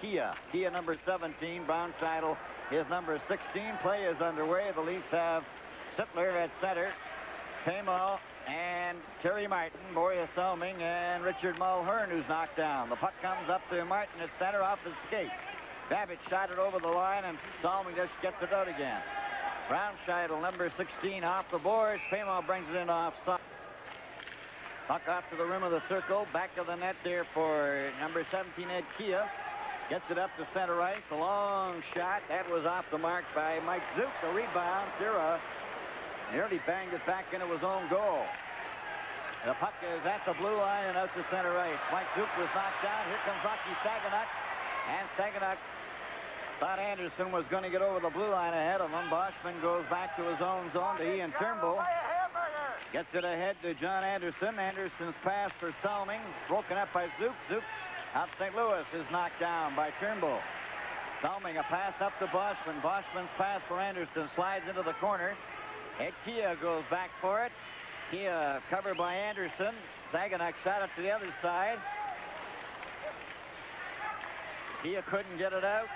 Kia. Kia number 17, Brown Scheidel is number 16. Play is underway. The Leafs have Sittler at center, Pamo and Terry Martin, Borje Salming, and Richard Mulhern, who's knocked down. The puck comes up to Martin at center off his skate. Babbitt shot it over the line, and Salming just gets it out again. Brown Scheidel, number 16, off the boards. Pamo brings it in offside. Puck off to the rim of the circle. Back to the net there for number 17, Ed Kia. Gets it up to center ice. A long shot. That was off the mark by Mike Zook. The rebound. Sira nearly banged it back into his own goal. The puck is at the blue line and out to center ice. Mike Zook was knocked down. Here comes Rocky Saganuk. And Saganuk thought Anderson was going to get over the blue line ahead of him. Boschman goes back to his own zone to Ian Turnbull. Gets it ahead to John Anderson. Anderson's pass for Salming. Broken up by Zook. Zook out St. Louis is knocked down by Turnbull. Salming a pass up to Boschman. Boschman's pass for Anderson slides into the corner. Ed Kia goes back for it. Kia covered by Anderson. Saganuk shot it to the other side. Kia couldn't get it out.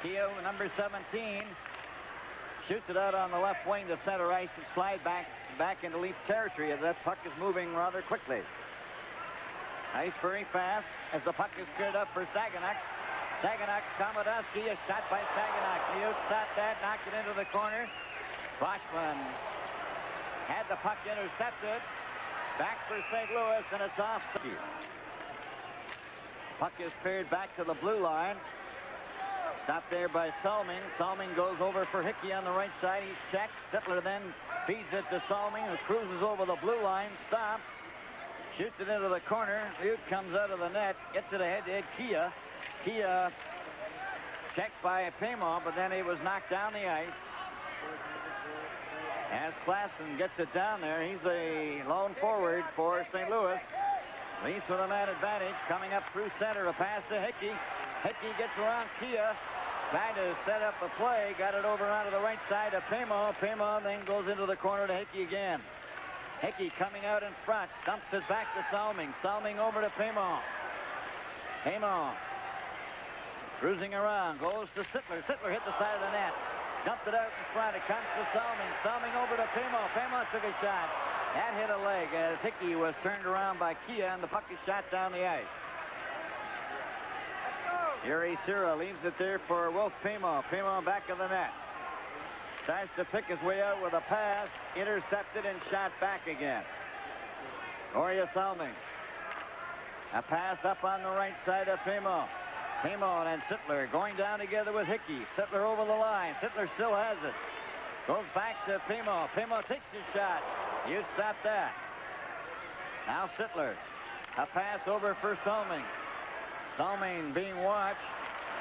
Kia, number 17, shoots it out on the left wing to center ice and slide back into Leaf territory as that puck is moving rather quickly. Ice very fast as the puck is cleared up for Saganuk. Saganuk, Komodowski, a shot by Saganuk. He shot that, knocked it into the corner. Boschman had the puck intercepted. Back for St. Louis, and it's off. Puck is cleared back to the blue line. Stopped there by Salming. Salming goes over for Hickey on the right side. He's checked. Sittler then feeds it to Salming, who cruises over the blue line, stops, shoots it into the corner. Lute comes out of the net, gets it ahead to Ed Kia. Kia checked by Pamo, but then he was knocked down the ice. As Klassen gets it down there, he's a lone forward for St. Louis. Leafs with a man advantage, coming up through center, a pass to Hickey. Hickey gets around Kia, trying to set up a play, got it over onto the right side to Pamo. Pamo then goes into the corner to Hickey again. Hickey coming out in front, dumps it back to Salming. Salming over to Pamo. Pamo cruising around, goes to Sittler. Sittler hit the side of the net. Dumped it out in front. It comes to Salming. Salming over to Pamo. Pamo took a shot. That hit a leg as Hickey was turned around by Kia, and the puck is shot down the ice. Yuri Sira leaves it there for Wolf Pamo. Pamo back of the net. Tries to pick his way out with a pass. Intercepted and shot back again. Borje Salming. A pass up on the right side of Pamo. Pamo and Sittler going down together with Hickey. Sittler over the line. Sittler still has it. Goes back to Pamo. Pamo takes his shot. You stop that. Now Sittler. A pass over for Salming. Salming being watched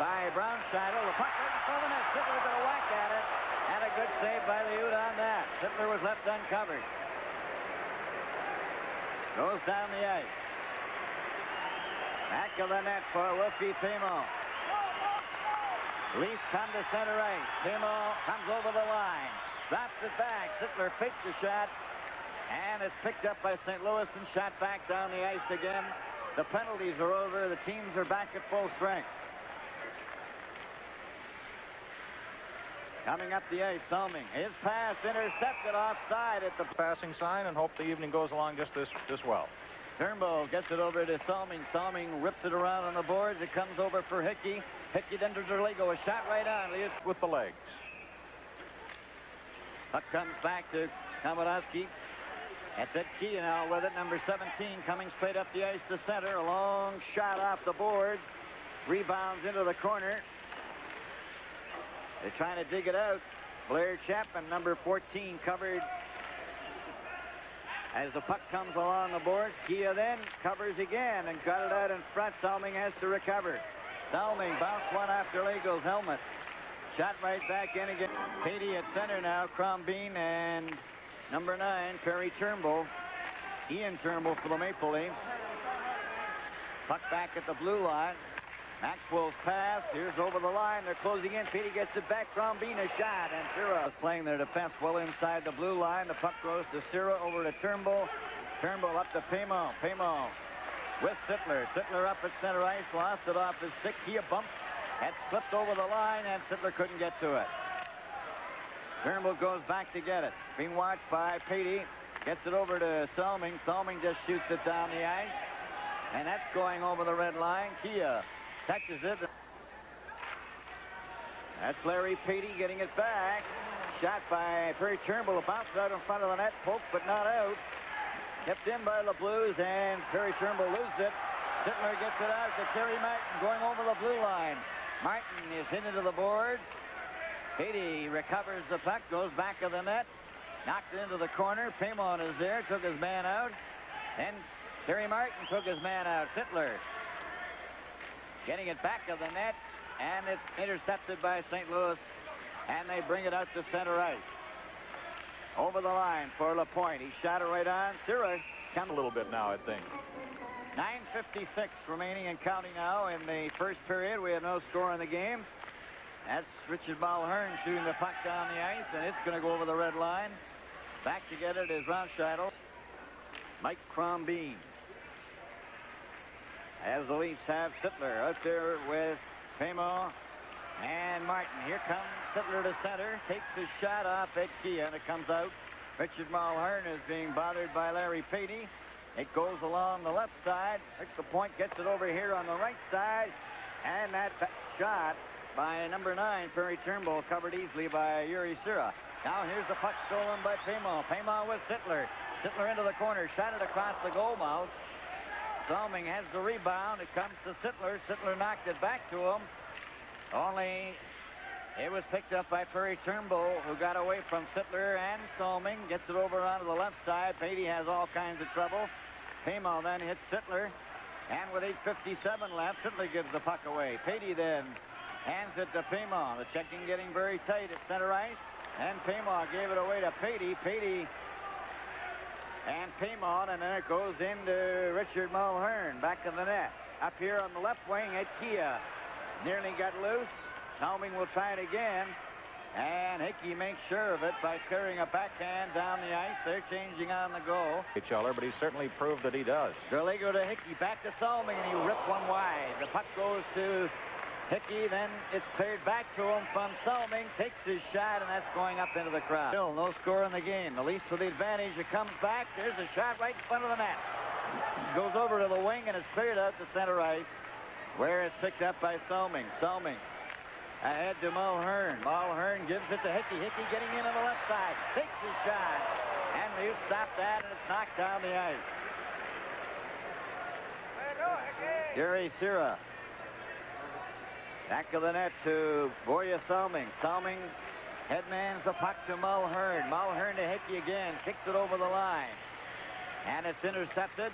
by Brown Scheidel. The puck right in front of the net. Sittler got a whack at it. And a good save by the Ute on that. Sittler was left uncovered. Goes down the ice. Back of the net for Wolfie Pamo. Leafs come to center ice. Pamo comes over the line. Drops it back. Sittler fakes the shot. And it's picked up by St. Louis and shot back down the ice again. The penalties are over. The teams are back at full strength. Coming up the ice, Salming. His pass intercepted offside at the passing sign, and hope the evening goes along just well. Turnbull gets it over to Salming. Salming rips it around on the boards. It comes over for Hickey. Hickey then to Derlego. A shot right on. With the legs. Puck comes back to Komodowski. That's it. Kia now with it. Number 17 coming straight up the ice to center. A long shot off the boards. Rebounds into the corner. They're trying to dig it out. Blair Chapman, number 14, covered as the puck comes along the board. Kia then covers again and got it out in front. Salming has to recover. Salming bounced one after Lego's helmet. Shot right back in again. Katie at center now. Crombeen and number 9, Perry Turnbull. Ian Turnbull for the Maple Leafs. Puck back at the blue line. Maxwell's pass. Here's over the line. They're closing in. Petey gets it back. Crombeen a shot. And Sira is playing their defense well inside the blue line. The puck goes to Sira over to Turnbull. Turnbull up to Pamo. Pamo with Sittler. Sittler up at center ice, lost it off his stick. He bumps, had slipped over the line, and Sittler couldn't get to it. Turnbull goes back to get it. Being watched by Petey. Gets it over to Salming. Salming just shoots it down the ice. And that's going over the red line. Kia catches it. That's Larry Petey getting it back. Shot by Perry Turnbull. Bounced out in front of the net. Poked, but not out. Kept in by the Blues, and Perry Turnbull loses it. Sittler gets it out to Terry Martin going over the blue line. Martin is hit into the board. Petey recovers the puck, goes back of the net. Knocked it into the corner. Paymon is there, took his man out. Then Terry Martin took his man out. Sittler getting it back of the net, and it's intercepted by St. Louis, and they bring it out to center ice. Over the line for LaPointe. He shot it right on. Sira Come a little bit now, I think. 9:56 remaining and counting now in the first period. We have no score in the game. That's Richard Mulhern shooting the puck down the ice, and it's going to go over the red line. Back to get it is Ronscheidel. Mike Crombeen. As the Leafs have Sittler out there with Pamo and Martin. Here comes Sittler to center. Takes his shot off Ed Kia, and it comes out. Richard Mulhern is being bothered by Larry Petey. It goes along the left side. Rick LaPointe gets it over here on the right side. And that shot by number 9, Perry Turnbull, covered easily by Yuri Sira. Now here's the puck stolen by Pamo. Pamo with Sittler. Sittler into the corner. Shot it across the goal mouth. Salming has the rebound. It comes to Sittler. Sittler knocked it back to him. Only it was picked up by Perry Turnbull, who got away from Sittler, and Salming gets it over onto the left side. Petey has all kinds of trouble. Pamo then hits Sittler. And with 8:57 left, Sittler gives the puck away. Petey then hands it to Pamo. The checking getting very tight at center ice. And Pamo gave it away to Petey. Petey and Pamo, and then it goes into Richard Mulhern, back of the net. Up here on the left wing at Kia. Nearly got loose. Salming will try it again. And Hickey makes sure of it by carrying a backhand down the ice. They're changing on the goal. But he certainly proved that he does. Gallego to Hickey, back to Salming, and he ripped one wide. The puck goes to Hickey, then it's cleared back to him from Salming. Takes his shot, and that's going up into the crowd. Still no score in the game. The Leafs with the advantage. It comes back. There's a shot right in front of the net. Goes over to the wing, and it's cleared out to center ice, where it's picked up by Salming. Salming ahead to Mulhern. Mulhern gives it to Hickey. Hickey getting in on the left side. Takes his shot. And you stop that, and it's knocked down the ice. Gary Sira. Back of the net to Borje Salming. Salming headmans the puck to Mulhern. Mulhern to Hickey again. Kicks it over the line. And it's intercepted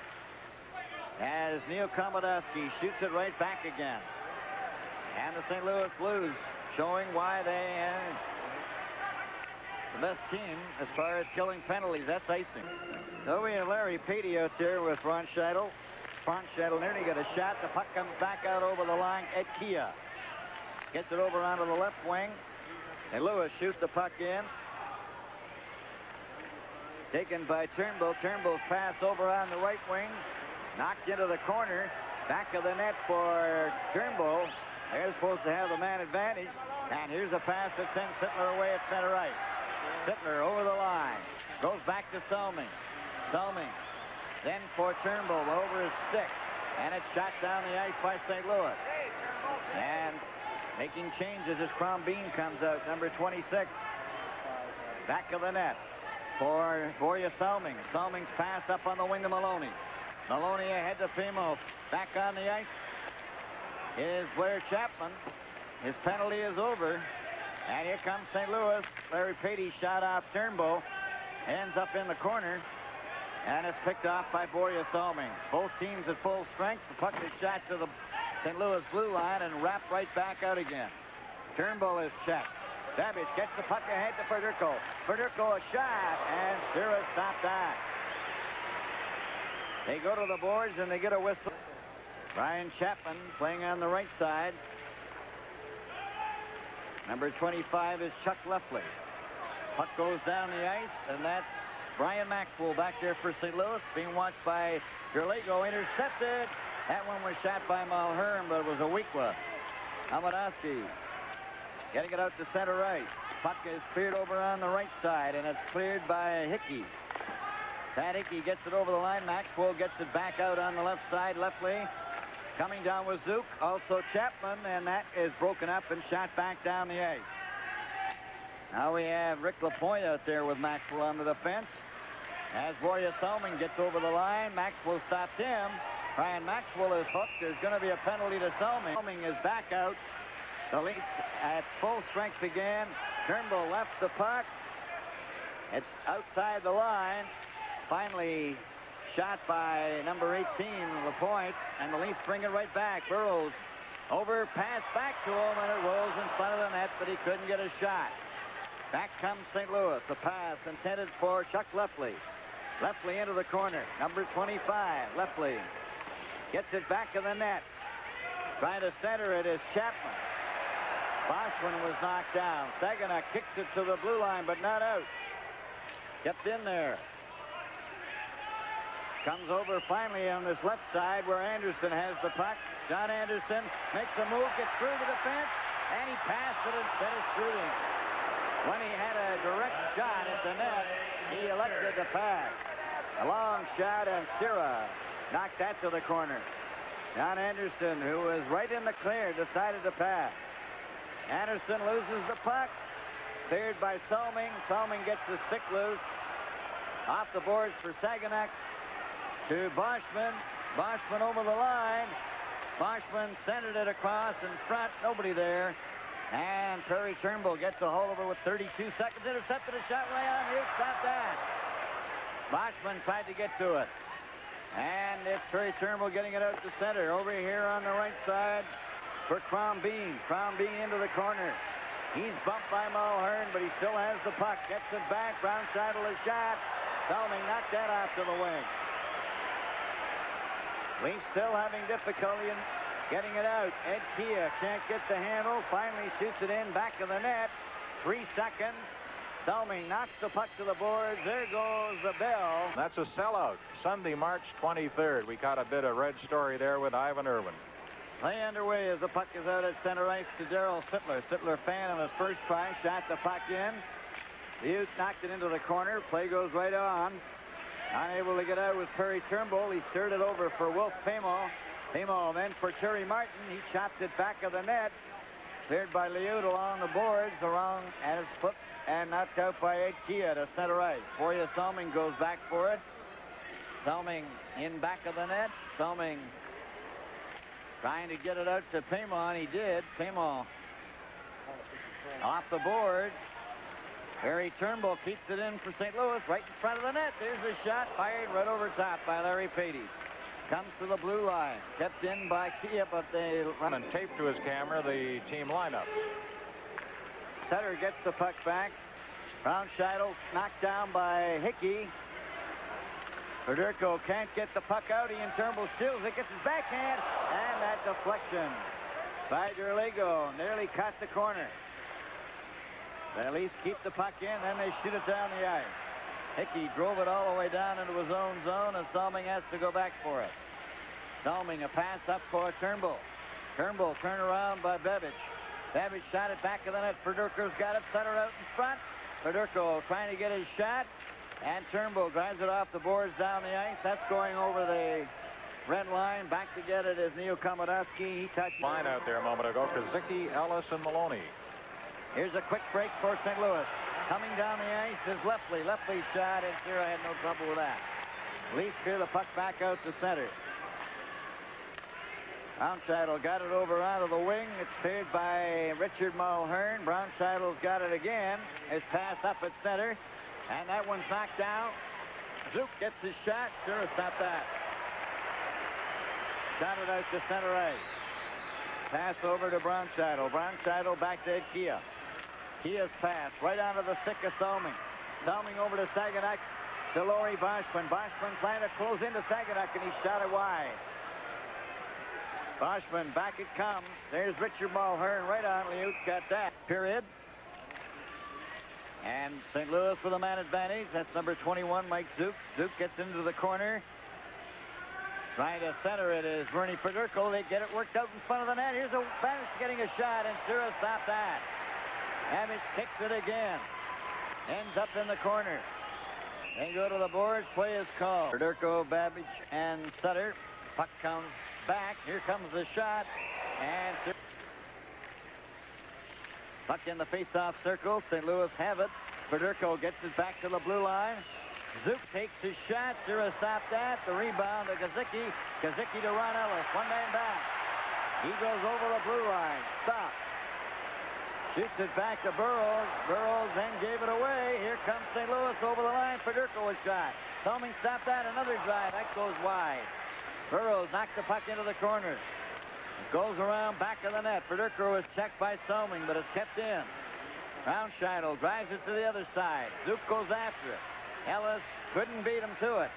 as Neil Komodowski shoots it right back again. And the St. Louis Blues showing why they are the best team as far as killing penalties. That's icing. So we have Larry Petey out there with Ronscheidel. Ronscheidel nearly got a shot. The puck comes back out over the line at Kia. Gets it over onto the left wing. And Lewis shoots the puck in. Taken by Turnbull. Turnbull's pass over on the right wing. Knocked into the corner. Back of the net for Turnbull. They're supposed to have the man advantage. And here's a pass that sends Sittler away at center ice. Sittler over the line. Goes back to Salming. Salming. Then for Turnbull over his stick. And it's shot down the ice by St. Louis. And making changes as Crombeen comes out. Number 26. Back of the net for Borje Salming. Salming's pass up on the wing to Maloney. Maloney ahead to Pamo. Back on the ice is Blair Chapman. His penalty is over. And here comes St. Louis. Larry Petey shot off Turnbull. Ends up in the corner. And it's picked off by Borje Salming. Both teams at full strength. The puck is shot to the St. Louis blue line and wrapped right back out again. Turnbull is checked. Babbage gets the puck ahead to Federico. Federico a shot, and Sira stopped that. They go to the boards and they get a whistle. Brian Chapman playing on the right side. Number 25 is Chuck Leffley. Puck goes down the ice, and that's Brian Maxwell back there for St. Louis, being watched by Gerligo intercepted. That one was shot by Mulhern, but it was a weak one. Hamadowski getting it out to center right. Puck is cleared over on the right side, and it's cleared by Hickey. Pat Hickey gets it over the line. Maxwell gets it back out on the left side. Leftley coming down with Zook. Also Chapman, and that is broken up and shot back down the ice. Now we have Rick Lapointe out there with Maxwell on the defense. As Borje Salming gets over the line, Maxwell stops him. Brian Maxwell is hooked. There's going to be a penalty to Salming. Salming is back out. The Leafs at full strength again. Turnbull left the puck. It's outside the line. Finally shot by number 18, Lapointe, and the Leafs bring it right back. Burrows over, pass back to him, and it rolls in front of the net, but he couldn't get a shot. Back comes St. Louis. The pass intended for Chuck Leftley. Leftley into the corner. Number 25, Leftley gets it back in the net. Trying to center it is Chapman. Boschman was knocked down. Saginaw kicks it to the blue line, but not out. Kept in there. Comes over finally on this left side where Anderson has the puck. John Anderson makes a move, gets through the defense, and he passed it instead of shooting. When he had a direct shot at the net, he elected to pass. A long shot, and Sierra knocked that to the corner. John Anderson, who was right in the clear, decided to pass. Anderson loses the puck. Cleared by Salming. Salming gets the stick loose. Off the boards for Saginaw. To Boschman. Boschman over the line. Boschman centered it across in front. Nobody there. And Perry Turnbull gets a hold of it with 32 seconds. Intercepted a shot way on. Here's stop that. Boschman tried to get to it. And it's Perry Turnbull getting it out to center. Over here on the right side for Crombeen. Crombeen into the corner. He's bumped by Mulhern, but he still has the puck. Gets it back. Brownsidle a shot. Salming knocked that off to the wing. Leafs still having difficulty in getting it out. Ed Kia can't get the handle. Finally shoots it in back of the net. 3 seconds. Salming knocks the puck to the boards. There goes the bell. That's a sellout. Sunday, March 23rd. We caught a bit of red story there with Ivan Irwin. Play underway as the puck is out at center ice to Darryl Sittler. Sittler fan on his first try. Shot the puck in. Hughes knocked it into the corner. Play goes right on. Unable to get out with Perry Turnbull. He stirred it over for Wolf Pamo. Pamo then for Terry Martin. He chopped it back of the net. Cleared by Liut along the boards. Around at his foot and knocked out by Ed Kia to center ice. Borje Salming goes back for it. Salming in back of the net. Salming trying to get it out to Pamo, and he did. Pamo off the board. Barry Turnbull keeps it in for St. Louis, right in front of the net. There's a shot fired right over top by Larry Patey. Comes to the blue line. Kept in by Kia, but they run And taped to his camera the team lineup. Sutter gets the puck back. Brownsidle knocked down by Hickey. Federico can't get the puck out. Ian Turnbull steals it, gets his backhand, and that deflection by Gerligo nearly caught the corner. They at least keep the puck in, then they shoot it down the ice. Hickey drove it all the way down into his own zone, and Salming has to go back for it. Salming, a pass up for Turnbull. Turnbull turned around by Bebic. Bebic shot it back of the net. Federico's got it, center out in front. Federico trying to get his shot, and Turnbull drives it off the boards down the ice. That's going over the red line. Back to get it is Neil Komodowski. He touched Line out there a moment ago. Kazicki, Ellis, and Maloney. Here's a quick break for St. Louis. Coming down the ice is Leftley. Leftley's shot, and Sierra had no trouble with that. Leafs clear the puck back out to center. Brownsidle got it over onto the wing. It's cleared by Richard Mulhern. Brownsidle's got it again. It's passed up at center, and that one's knocked down. Zook gets his shot. Sure, stop that. Shot it out to center ice. Pass over to Brownsidle. Brownsidle back to Ed Kia. Kia's pass right onto the stick of Salming. Salming over to Saginaw. To Laurie Boschman. Boschman trying to close into Saginaw, and he shot it wide. Boschman, back it comes. There's Richard Mulhern right on. Liut got that. Period. And St. Louis with a man advantage. That's number 21, Mike Zook. Zook gets into the corner. Trying to center it is Bernie Federico. They get it worked out in front of the net. Here's a Babic getting a shot, and Sura stopped that. Babic kicks it again. Ends up in the corner. They go to the boards. Play is called. Federico, Babic, and Sutter. Puck comes back. Here comes the shot. And puck in the face-off circle. St. Louis have it. Federico gets it back to the blue line. Zook takes his shot. Sura stopped that. The rebound to Kazicki. Kazicki to Ron Ellis. One man back. He goes over the blue line. Stop. Shoots it back to Burroughs. Burroughs then gave it away. Here comes St. Louis over the line. Federico was shot. Salming stopped that. Another drive. That goes wide. Burroughs knocked the puck into the corner. It goes around back of the net. Federico is checked by Salming, but it's kept in. Braunscheidel drives it to the other side. Zook goes after it. Ellis couldn't beat him to it.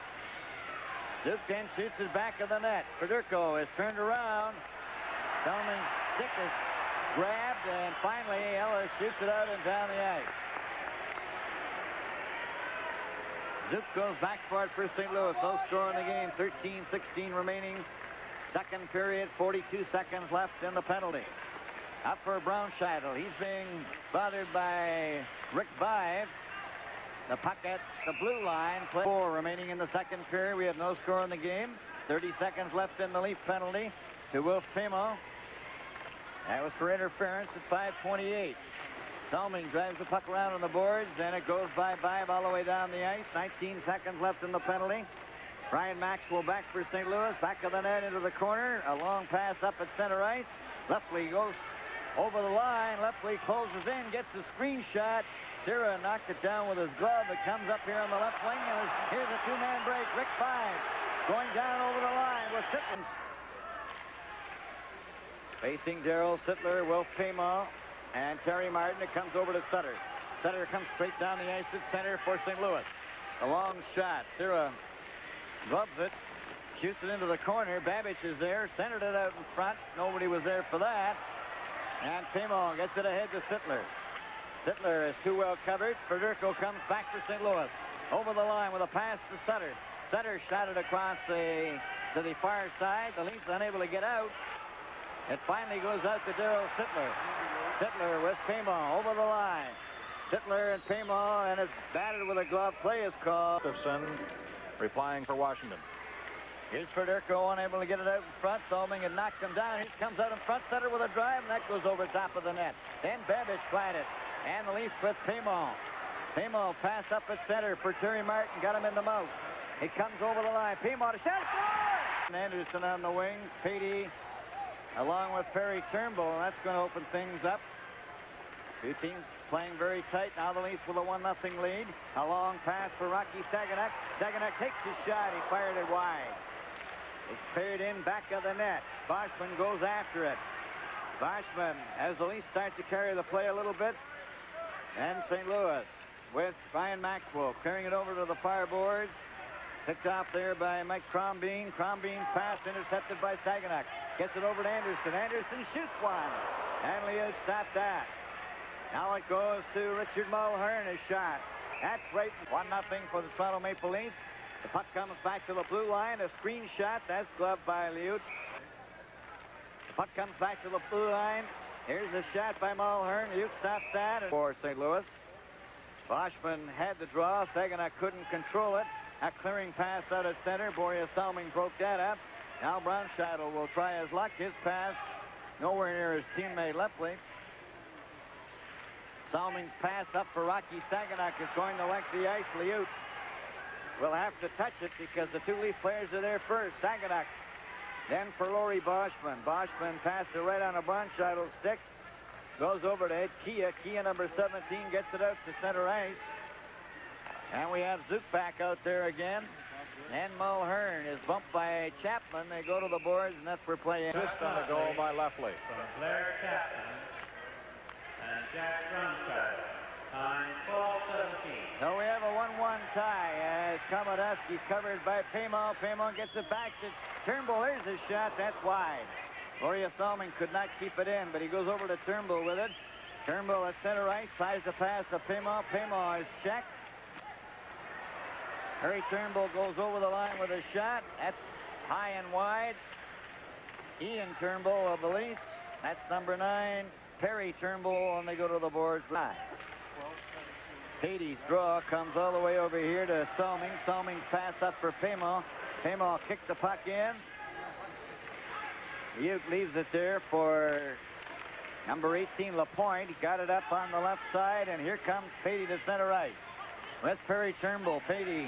Zook then shoots it back of the net. Federico is turned around. Salming's stick is grabbed, and finally Ellis shoots it out and down the ice. Zook goes back for it for St. Louis. No score in the game. 13-16 remaining. Second period, 42 seconds left in the penalty. Up for Braunscheidel. He's being bothered by Rick Vive. The puck at the blue line. 4 remaining in the second period. We have no score in the game. 30 seconds left in the Leaf penalty to Wilf Pemo. That was for interference at 5:28. Salming drives the puck around on the boards, and it goes by Vive all the way down the ice. 19 seconds left in the penalty. Brian Maxwell back for St. Louis. Back of the net into the corner. A long pass up at center ice. Leftley goes over the line. Leftley closes in, gets the screen shot. Sura knocked it down with his glove. It comes up here on the left wing, and here's a two-man break. Rick Vive going down over the line with Sittler. Facing Darryl Sittler, Wilf Pemo, and Terry Martin. It comes over to Sutter. Sutter comes straight down the ice at center for St. Louis. A long shot. Sura gloves it, shoots it into the corner. Babic is there, centered it out in front. Nobody was there for that. And Pemo gets it ahead to Sittler. Sittler is too well covered. Federico comes back for St. Louis. Over the line with a pass to Sutter. Sutter shot it across to the far side. The Leafs unable to get out. It finally goes out to Darryl Sittler. Sittler with Pemo over the line. Sittler and Pemo, and it's batted with a glove. Play is called. Replying for Washington. Here's Federico unable to get it out in front. Salming had knocked him down. He comes out in front. Sutter with a drive, and that goes over top of the net. Then Babic planted. And the Leafs with Pemo. Pemo pass up at center for Terry Martin. Got him in the mouth. He comes over the line. Pemo to shot. Score! Anderson on the wing. Patey along with Perry Turnbull. And that's going to open things up. Two teams playing very tight. Now the Leafs with a 1-0 lead. A long pass for Rocky Saganek. Saganek takes his shot. He fired it wide. It's paired in back of the net. Boschman goes after it. Boschman, as the Leafs start to carry the play a little bit. And St. Louis with Brian Maxwell carrying it over to the far boards. Picked off there by Mike Crombeen. Crombene's pass intercepted by Saganek. Gets it over to Anderson. Anderson shoots one. And Leo stopped that. Now it goes to Richard Mulhern. His shot. That's right. 1-0 for the Toronto Maple Leafs. The puck comes back to the blue line. A screen shot. That's gloved by Liut. The puck comes back to the blue line. Here's a shot by Mulhern. Liut stops that. For St. Louis. Boschman had the draw. Saganek couldn't control it. A clearing pass out at center. Borje Salming broke that up. Now Braunscheidel will try his luck. His pass nowhere near his teammate Leftley. Salming's pass up for Rocky Saganek is going to length the ice. Liut will have to touch it because the two Leaf players are there first. Saganek. Then for Laurie Boschman. Boschman passed it right on a Braunscheidel stick. Goes over to Ed Kia. Kia number 17 gets it out to center ice. And we have Zook back out there again. And Mulhern is bumped by Chapman. They go to the boards, and that's where play ends. Assist on the goal by Leftley. From Blair Chapman and Jack Braunscheidel. Time 12-17. So we have a 1-1 tie as Komodowski's covered by Pemo. Pemo gets it back to Turnbull. Here's his shot. That's wide. Borje Salming could not keep it in, but he goes over to Turnbull with it. Turnbull at center ice tries to pass to Pemo. Pemo is checked. Harry Turnbull goes over the line with a shot. That's high and wide. Ian Turnbull of the Leafs. That's number 9. Perry Turnbull, and they go to the boards. Patey's draw comes all the way over here to Salming. Salming's pass up for Paymo. Paymo kicks the puck in. Uke leaves it there for number 18, Lapointe. He got it up on the left side, and here comes Patey to center ice. With Perry Turnbull. Patey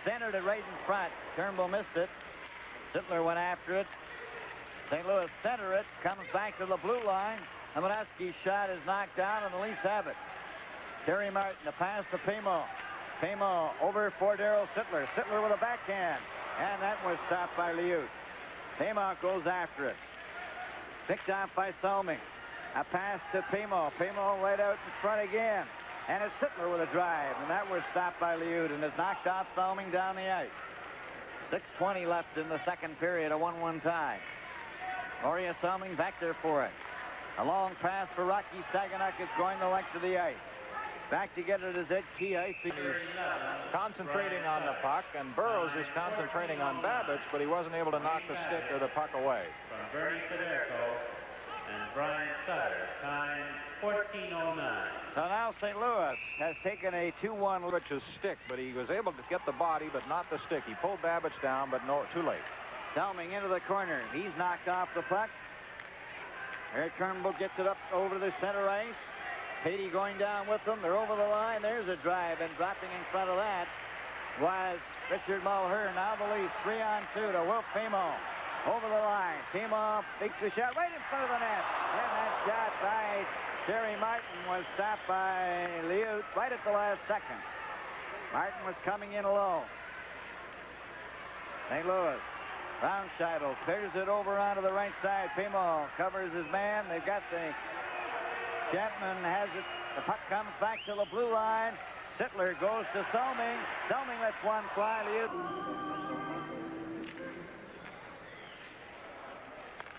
centered it right in front. Turnbull missed it. Sittler went after it. St. Louis center it. Comes back to the blue line. Hamanowski's shot is knocked down, and the Leafs have it. Terry Martin, the pass to Paymo. Paymo over for Darryl Sittler. Sittler with a backhand. And that was stopped by Liut. Paymo goes after it. Picked off by Salming. A pass to Paymo. Paymo right out in front again. And it's Sittler with a drive. And that was stopped by Liut and has knocked off Salming down the ice. 6:20 left in the second period. A 1-1 tie. Borje Salming back there for it. A long pass for Rocky Saganuk. It's going the length of the ice. Back to get it is Ed Kia. He's concentrating on the puck, and Burroughs is concentrating on Babbage, but he wasn't able to knock the stick or the puck away. From Bernie Federico and Brian Sutter, time 14:09. So now St. Louis has taken a 2-1. Babbage's stick, but he was able to get the body, but not the stick. He pulled Babbage down, but no, too late. Salming into the corner. He's knocked off the puck. Eric Turnbull gets it up over the center ice. Patey going down with them. They're over the line. There's a drive, and dropping in front of that was Richard Mulhern. Now the Leafs 3-on-2 to Wilf Paymo. Over the line. Paymo takes the shot right in front of the net. And that shot by Terry Martin was stopped by Liut right at the last second. Martin was coming in alone. St. Louis. Brownscheitel clears it over onto the right side. Paymo covers his man. They've got the Chapman has it. The puck comes back to the blue line. Sittler goes to Salming. Salming lets one fly.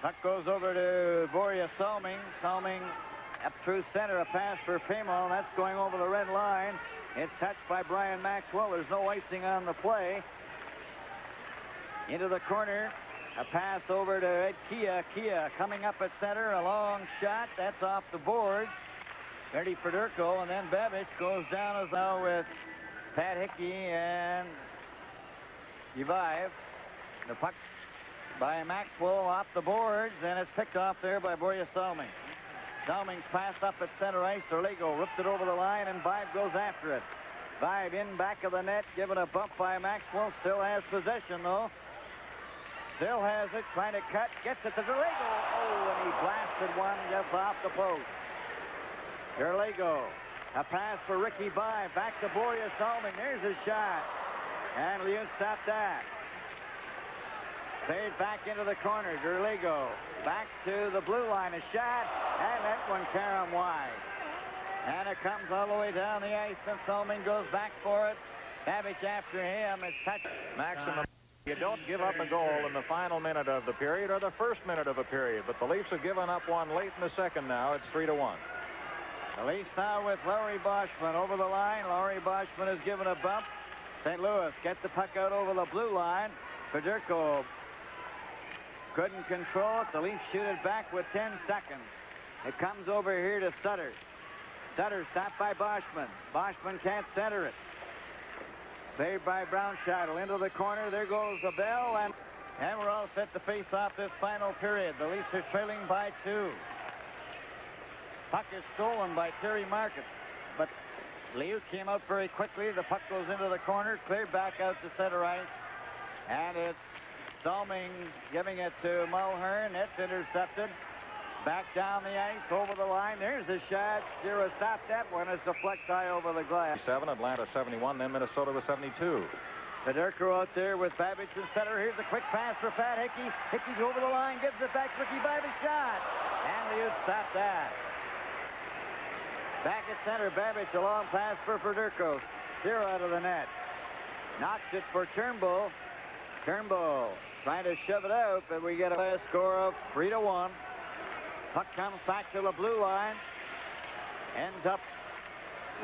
Puck goes over to Borje Salming. Salming up through center. A pass for Paymo. That's going over the red line. It's touched by Brian Maxwell. There's no icing on the play. Into the corner. A pass over to Ed Kia. Kia coming up at center. A long shot. That's off the board. Bernie Federico, and then Babbage goes down as now with Pat Hickey and Uvive. The puck by Maxwell off the boards, and it's picked off there by Borje Salming. Salming's pass up at center ice. Orlego ripped it over the line, and Vive goes after it. Vive in back of the net, given a bump by Maxwell. Still has possession, though. Still has it, trying to cut, gets it to Derlego. Oh, and he blasted one just off the post. Derlego, a pass for Ricky Vive, back to Borje Salming. There's his shot. And Liut stopped that. Fade back into the corner. Derlego back to the blue line. A shot, and that one carried wide. And it comes all the way down the ice, and Salming goes back for it. Babbage after him. It's touched. Maximum. You don't give up a goal in the final minute of the period or the first minute of a period, but the Leafs have given up one late in the second now. It's 3-1. The Leafs now with Larry Boschman over the line. Larry Boschman has given a bump. St. Louis gets the puck out over the blue line. Federico couldn't control it. The Leafs shoot it back with 10 seconds. It comes over here to Sutter. Sutter stopped by Boschman. Boschman can't center it. Saved by Brownscheitel into the corner. There goes the bell, and we're all set to face off this final period. The Leafs are trailing by 2. Puck is stolen by Terry Market, but Liut came out very quickly. The puck goes into the corner, cleared back out to center ice, and it's Salming giving it to Mulhern. It's intercepted. Back down the ice, over the line. There's the shot. Zero stopped that one as the flex high over the glass. 7, Atlanta 71, then Minnesota was 72. Federico out there with Babbage in center. Here's a quick pass for Pat Hickey. Hickey's over the line, gives it back. Ricky Babbage shot. And Liut stopped that. Back at center, Babbage, a long pass for Federico. 0 out of the net. Knocks it for Turnbull. Turnbull trying to shove it out, but we get a score of 3-1. Puck comes back to the blue line. Ends up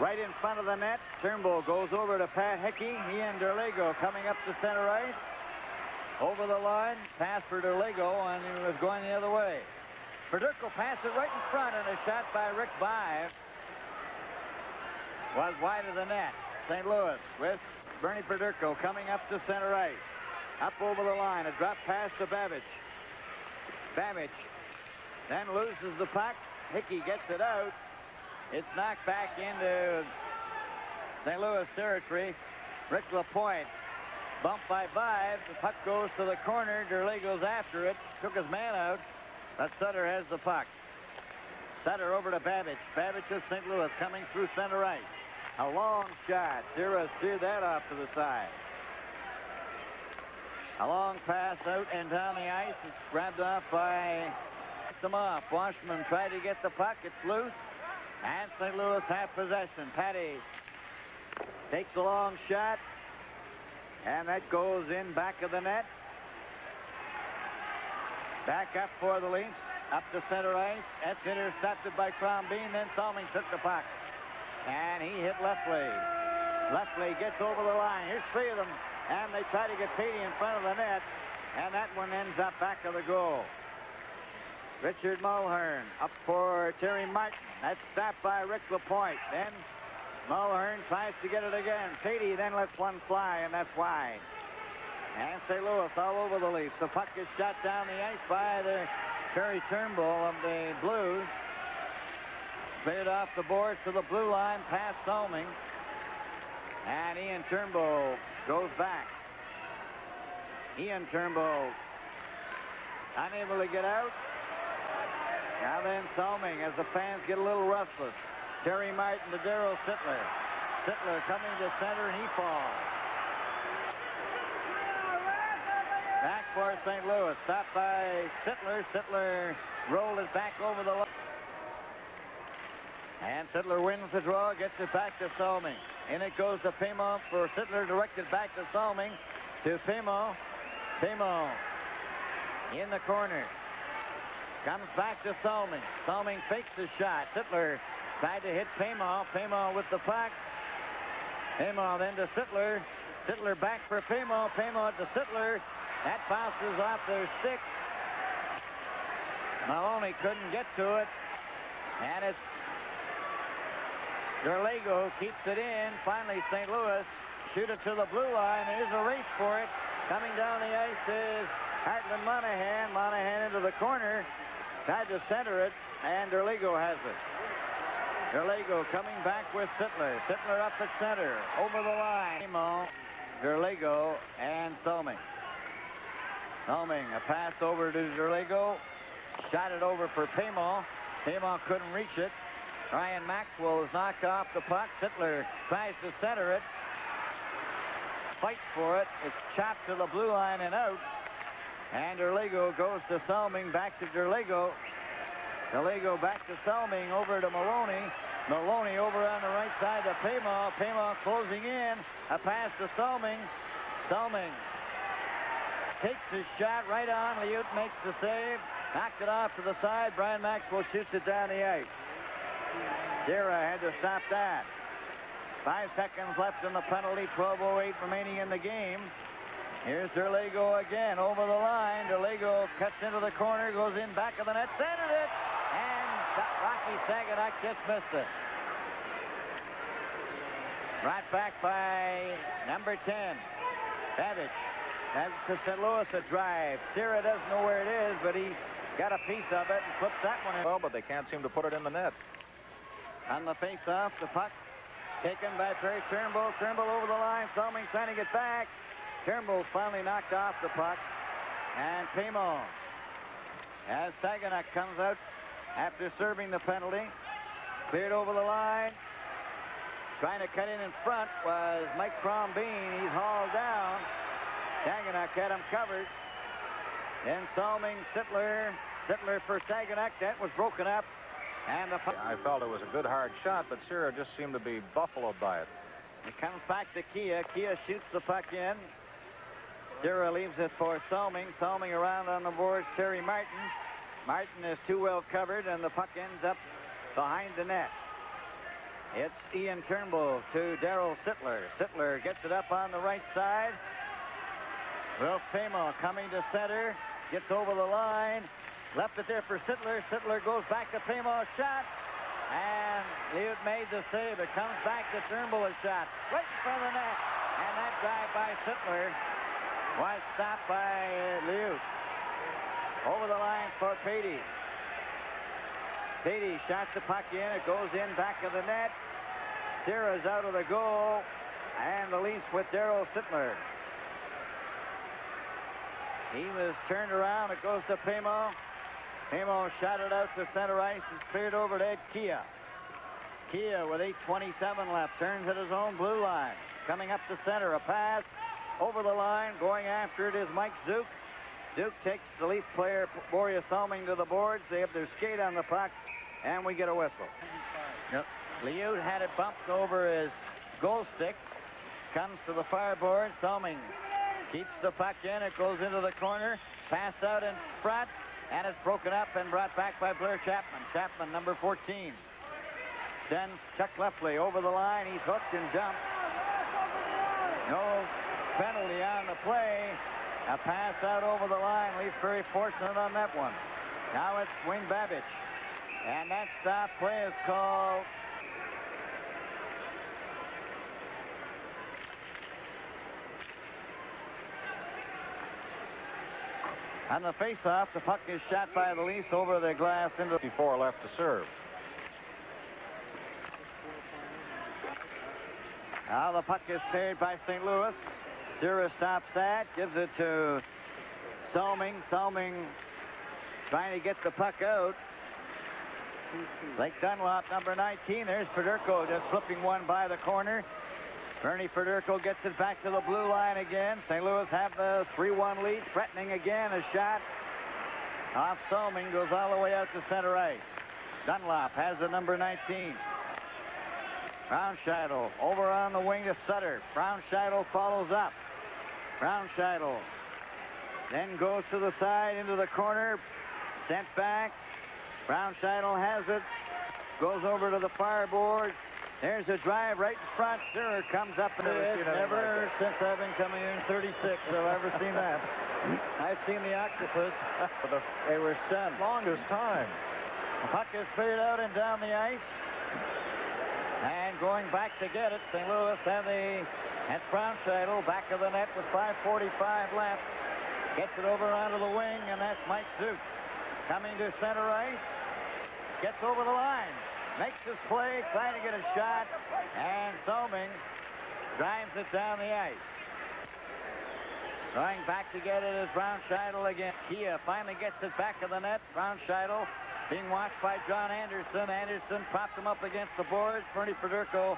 right in front of the net. Turnbull goes over to Pat Hickey. He and Derlego coming up to center ice. Over the line, pass for Derligo, and he was going the other way. Perduco passed it right in front, and a shot by Rick Bive was wide of the net. St. Louis with Bernie Perduco coming up to center ice. Up over the line, a drop pass to Babbage. Babbage then loses the puck. Hickey gets it out. It's knocked back into St. Louis territory. Rick Lapointe bumped by Bive. The puck goes to the corner. Derligo's after it. Took his man out. But Sutter has the puck. Sutter over to Babbage. Babbage to St. Louis coming through center ice. A long shot. Zira steered that off to the side. A long pass out and down the ice. It's grabbed off by them off. Washman tried to get the puck. It's loose. And St. Louis have possession. Patty takes a long shot. And that goes in back of the net. Back up for the Leafs. Up to center ice. That's intercepted by Crombeen. Then Salming took the puck. And he hit Leftley. Leftley gets over the line. Here's three of them. And they try to get Patey in front of the net. And that one ends up back of the goal. Richard Mulhern up for Terry Martin. That's stopped by Rick Lapointe. Then Mulhern tries to get it again. Patey then lets one fly, and that's wide. And St. Louis all over the Leafs. The puck is shot down the ice by the Terry Turnbull of the Blues. Cleared off the boards to the blue line past Salming. And Ian Turnbull goes back. Ian Turnbull unable to get out. Now then Salming as the fans get a little restless. Terry Martin to Darryl Sittler. Sittler coming to center and he falls. Back for St. Louis. Stopped by Sittler. Sittler rolled it back over the line. And Sittler wins the draw, gets it back to Salming. In it goes to Paymo for Sittler, directed back to Salming. To Paymo. Paymo in the corner. Comes back to Salming. Salming fakes the shot. Sittler tried to hit Paymo. Paymo with the puck. Paymo then to Sittler. Sittler back for Paymo. Paymo to Sittler. That bounces off their stick. Maloney couldn't get to it. And it's Derligo keeps it in. Finally, St. Louis shoot it to the blue line. There's a race for it. Coming down the ice is Hartland Monahan. Monahan into the corner. Tried to center it, and Derligo has it. Derligo coming back with Sittler. Sittler up at center. Over the line. Derligo and Salming. Salming, a pass over to Derligo. Shot it over for Paymo. Paymo couldn't reach it. Ryan Maxwell is knocked off the puck. Sittler tries to center it. Fights for it. It's chopped to the blue line and out. And Derligo goes to Salming. Back to Derligo. Derligo back to Salming. Over to Maloney. Maloney over on the right side to Paymo. Paymo closing in. A pass to Salming. Salming takes his shot right on. Liut makes the save. Knocked it off to the side. Brian Maxwell shoots it down the ice. Zira had to stop that. 5 seconds left in the penalty. 12:08 remaining in the game. Here's Derligo again over the line. Derligo cuts into the corner, goes in back of the net, centered it, and Rocky Saginaw just missed it. Brought back by number 10, Babbage. That's to St. Louis a drive. Zira doesn't know where it is, but he got a piece of it and flips that one in. Well, but they can't seem to put it in the net. On the face-off, the puck taken by Perry Turnbull. Turnbull over the line. Salming trying to get back. Turnbull finally knocked off the puck. And Paymo, as Saginaw comes out after serving the penalty, cleared over the line. Trying to cut in front was Mike Crombeen. He's hauled down. Saginaw had him covered. Then Salming, Sittler for Saginaw. That was broken up. And the puck. I felt it was a good hard shot, but Zira just seemed to be buffaloed by it. It comes back to Kia. Kia shoots the puck in. Zira leaves it for Salming. Salming around on the boards. Terry Martin. Martin is too well covered, and the puck ends up behind the net. It's Ian Turnbull to Darryl Sittler. Sittler gets it up on the right side. Will Pamo coming to center. Gets over the line. Left it there for Sittler. Sittler goes back to Pamo. Shot. And Liut made the save. It comes back to Turnbull. A shot. Right in front of the net. And that drive by Sittler was stopped by Liut. Over the line for Patey. Patey shot the puck in. It goes in back of the net. Sierra's out of the goal. And the Leafs with Darryl Sittler. He was turned around. It goes to Pamo. Pamo shot it out to center ice. It's cleared over to Ed Kia. Kia with 8:27 left. Turns at his own blue line. Coming up to center. A pass over the line. Going after it is Mike Zook. Zook takes the Leaf player, Borje Salming, to the boards. They have their skate on the puck. And we get a whistle. Yep. Liut had it bumped over his goal stick. Comes to the fireboard. Salming keeps the puck in. It goes into the corner. Passed out in front. And it's broken up and brought back by Blair Chapman. Chapman, number 14. Sends Chuck Lefley over the line. He's hooked and jumped. No penalty on the play. A pass out over the line. Leafs very fortunate on that one. Now it's Wayne Babbage. And that stop play is called. On the face-off, the puck is shot by the Leafs over the glass into 54 left to serve. Now the puck is cleared by St. Louis. Sierra stops that, gives it to Salming. Salming trying to get the puck out. Blake Dunlop, number 19. There's Fedorko just flipping one by the corner. Bernie Fedorko gets it back to the blue line again. St. Louis have the 3-1 lead. Threatening again. A shot off Salming goes all the way out to center ice. Dunlop has the number 19. Brownscheitel over on the wing to Sutter. Brownscheitel follows up. Brownscheitel then goes to the side into the corner. Sent back. Brownscheitel has it. Goes over to the fireboard. There's a drive right in front. Sure comes up and never since I've been coming here in 36 have I ever seen that. I've seen the octopus. They were stunned. Longest time. The puck is cleared out and down the ice. And going back to get it, St. Louis that's Brownscheitel back of the net with 5:45 left. Gets it over onto the wing, and that's Mike Zook. Coming to center ice. Gets over the line. Makes his play, trying to get a shot, and Salming drives it down the ice. Going back to get it is Brownscheitel again. Kia finally gets it back of the net. Brownscheitel being watched by John Anderson. Anderson propped him up against the boards. Bernie Fedorko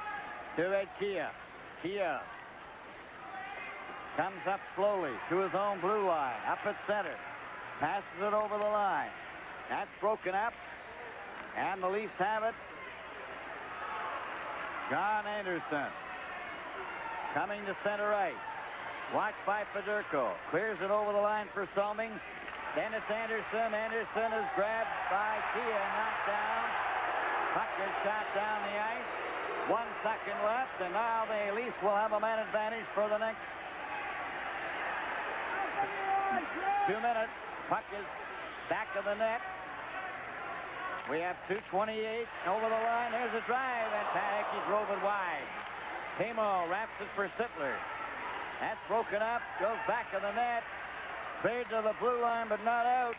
to Ed Kia. Kia comes up slowly to his own blue line, up at center. Passes it over the line. That's broken up, and the Leafs have it. John Anderson coming to center ice. Watched by Fedorko. Clears it over the line for Salming. Then it's Anderson. Anderson is grabbed by Kia and knocked down. Puck is shot down the ice. 1 second left, and now the Leafs will have a man advantage for the next 2 minutes. Puck is back of the net. We have 2:28 over the line. There's a drive, and Panicki drove it wide. Pamo wraps it for Sittler. That's broken up, goes back of the net. Cleared to the blue line, but not out.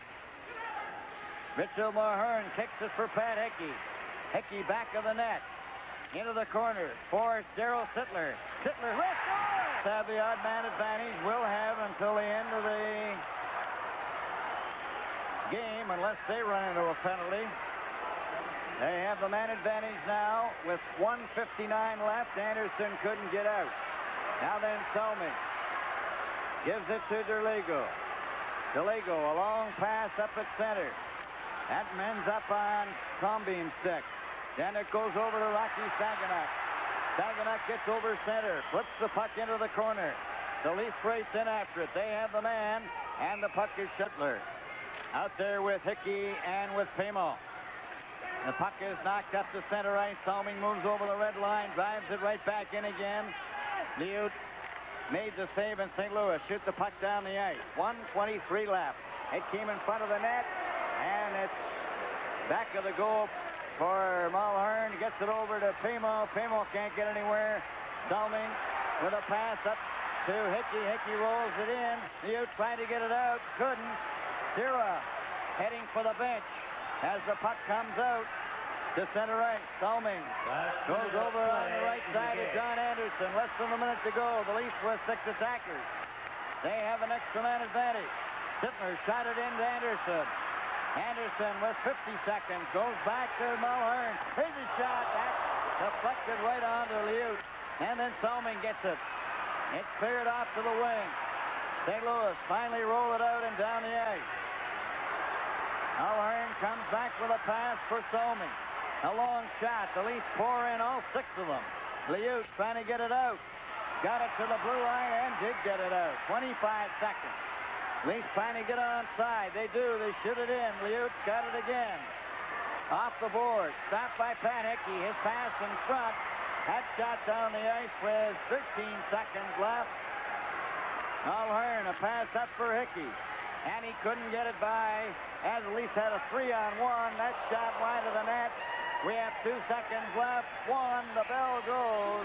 Mitchell Mulhern kicks it for Pat Hickey. Hickey back of the net. Into the corner for Darryl Sittler. Sittler scores! Have the odd man advantage. Will have until the end of the game, unless they run into a penalty. They have the man advantage now with 1:59 left. Anderson couldn't get out. Now then Salming gives it to Derlego. Derlego, a long pass up at center. That ends up on Combean's stick. Then it goes over to Rocky Saganuk. Saganuk gets over center, flips the puck into the corner. The Leafs race in after it. They have the man, and the puck is Sittler. Out there with Hickey and with Pamo. The puck is knocked up to center ice. Salming moves over the red line, drives it right back in again. Liut made the save, and St. Louis shoot the puck down the ice. 1:23 left. It came in front of the net, and it's back of the goal for Mulhern. Gets it over to Pamo. Pamo can't get anywhere. Salming with a pass up to Hickey. Hickey rolls it in. Liut trying to get it out. Couldn't. Sira heading for the bench as the puck comes out to center right. Salming goes over on the right side of John Anderson. Less than a minute to go. The Leafs with 6 attackers. They have an extra man advantage. Sittler shot it into Anderson. Anderson with 50 seconds goes back to Mulhern. Here's a shot. That's deflected right onto Liut. And then Salming gets it. It's cleared off to the wing. St. Louis finally roll it out and down the ice. Mulhern comes back with a pass for Salming. A long shot. The Leafs pour in all 6 of them. Liut trying to get it out. Got it to the blue line and did get it out. 25 seconds. Leafs trying to get onside. They do. They shoot it in. Liut got it again. Off the board. Stopped by Pat Hickey. His pass in front. That shot down the ice with 13 seconds left. Mulhern, a pass up for Hickey. And he couldn't get it by, as the Leafs had a 3-on-1. That shot wide of the net. We have 2 seconds left. 1. The bell goes.